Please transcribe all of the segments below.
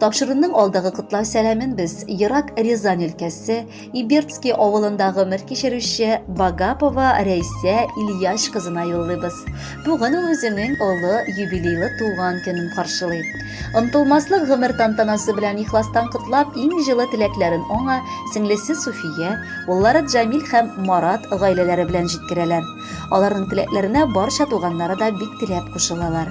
Тапшырынның алдагы кытлау сәламен без Ерак Рязань өлкәсе Ибертский авылындагы гомер кичерүче Багапова Рәйсә Ильяш кызына юллыйбыз. Бүген ул үзенең олы юбилейлы туган көнен каршылый. Ынтылмаслык гомер тантанасы белән ихластан кытлап, иң җылы теләкләрен аңа сеңлесе Суфия, уллары Җамил һәм Марат гаиләләре белән җиткерәләр. Аларның теләкләренә барча туганнары да бик теләп кушылалар.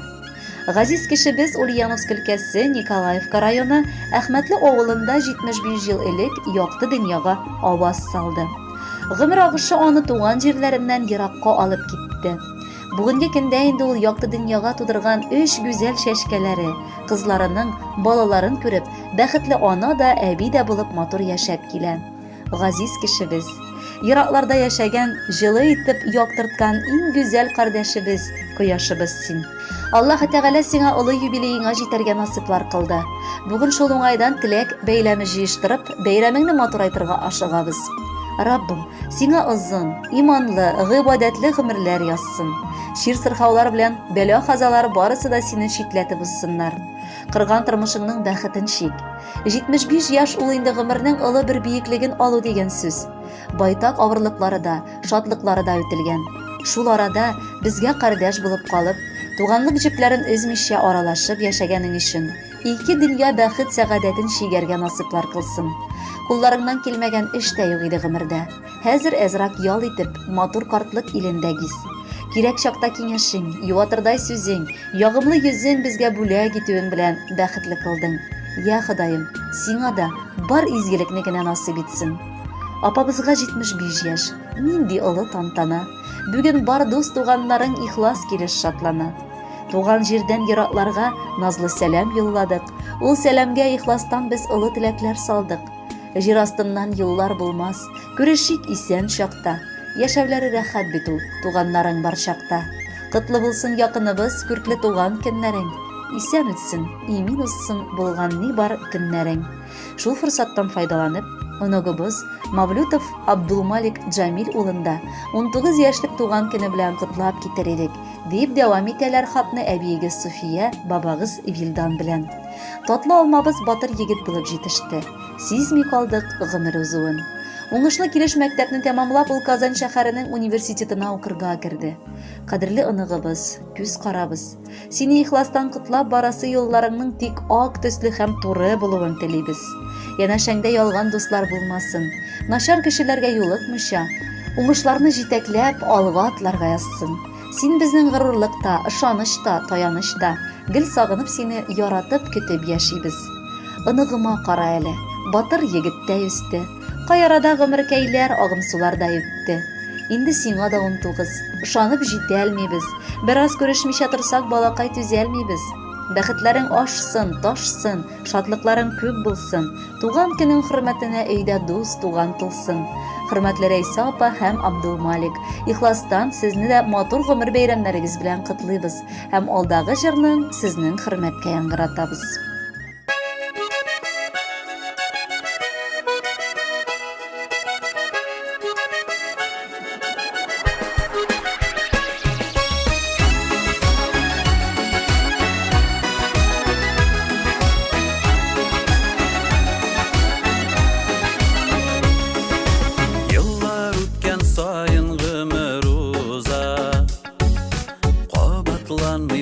Газиз кешебез Ульяновск өлкәсе Николаевка районы Әхмәтле авылында 75 ел элек якты дөньяга аваз салды. Гомер агышы аны туган җирләреннән еракка алып китте. Бүгенге көндә инде ул якты дөньяга тудырган 3 гүзәл шәшкәләре, кызларының, балаларын күреп, бәхетле ана да, әби дә булып матур яшәп килә. Газиз кешебез, еракларда яшәгән, җылы итеп яктырткан иң гүзәл кардәшебез, кояшыбыз син. Аллаһ Тәгалә сиңа олы юбилееңа җитәргә насыйплар кылды. Бүген шул уңайдан теләк бәйләме җыештырып, бәйрәмеңне матурайтырга ашыгабыз. Раббым, сиңа озын, иманлы, гыйбадәтле гомерләр язсын. Шир-сырхаулар белән бәла-казалар барысы да сине читләтеп узсыннар. Кырган тормышыңның бәхетен чик. 75 яшь ул инде гомернең олы бер биеклеген алу дигән сүз. Байтак авырлыклары да, шатлыклары да үтелгән. Шул арада безгә кардәш булып калып, туганлык җепләрен өзмичә аралашып яшәгәнең өчен ике дөнья бәхет сәгадәтен чигәргә насыйплар кылсын. Кулларыңнан килмәгән эш тә юк иде гомердә. Хәзер әзрак ял итеп, матур картлык илендә гиз. Кирәк чакта киңәшең, юатырдай сүзең, ягымлы йөзең безгә бүләк итүең белән бәхетле кылдың. Я Ходаем, сиңа да бар изгелекне генә насыйп итсен. Апабызга 75 яшь, нинди олы тантана. Бүген бар дус туганнарың ихлас килеш шатлана. Туган җирдән еракларга назлы сәлам юлладык. Ул сәламгә ихластан без олы теләкләр салдык. Җир астыннан юллар булмас, күрешик исән чакта. Яшәүләре рәхәт бит ул, туганнарың бар чакта. Кытлы булсын якыныбыз, күркле туган көннәрең. Исән үтсен, имин узсын булган ни бар көннәрең. Шул форсаттан файдаланып, оногыбыз Мавлютов Абдулмалик Җамил улында 19 яшьлек туган көне белән кытлап китер идек, дип дәвам итәләр хатны әбиегез Суфия, бабагыз Вилдан белән. Татлы алмабыз батыр егет булып җитеште. Сизми калдык гомер узуын. Уңышлы килеш мәктәпне тәмамлап, ул Казан шәһәренең университетына укырга керде. Кадерле оныгыбыз, күз карабыз. Сине ихластан кытлап барасы юлларыңның тик ак төсле һәм туры булуын телибез. Янәшәңдә ялган дуслар булмасын. Начар кешеләргә юлыкмыйча, уңышларны җитәкләп алга атларга язсын. Син безнең горурлыкта, ышанышта, таянышта, гел сагынып сине яратып көтеп яшибез. Оныгыма кара әле, батыр егеттә үсте. Каярада гомеркәйләр агымсуларда үтте. Инде сиңа да 19, ышанып җитә алмыйбыз. Бераз күрешмичә торсак, балакай түзә алмыйбыз. Бәхетләрең ашсын, ташсын, шатлыкларың күп булсын. Туган көнең хөрмәтенә өйдә дус туган тулсын. Хөрмәтле Рәйсә апа һәм Абдулмалик, ихластан сезне дә матур гомер бәйрәмнәрегез белән котлыйбыз һәм алдагы җырның сезнең хөрмәткә яңгыратабыз.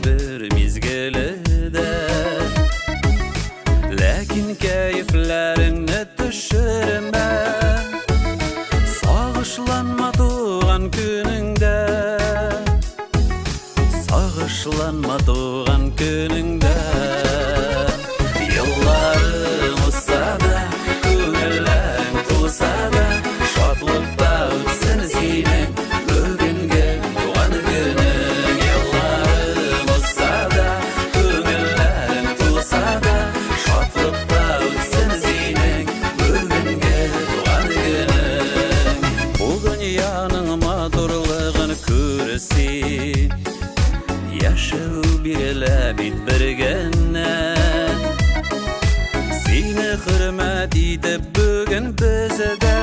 Bir mizgilide, lakin keyiflerini düşürme. Sağışlanma doğan gününde, sağışlanma doğan gününde. Yıllarım uzsa da, köngüllerim tulsa da, şadlıkta ötsün senin bugünkü doğan günün. Yaşıl bir ele bit birgenne, seni hürmet edip bugün bizde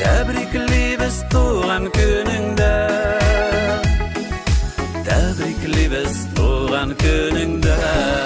tebrikliybiz doğan gününde, tebrikliybiz doğan gününde.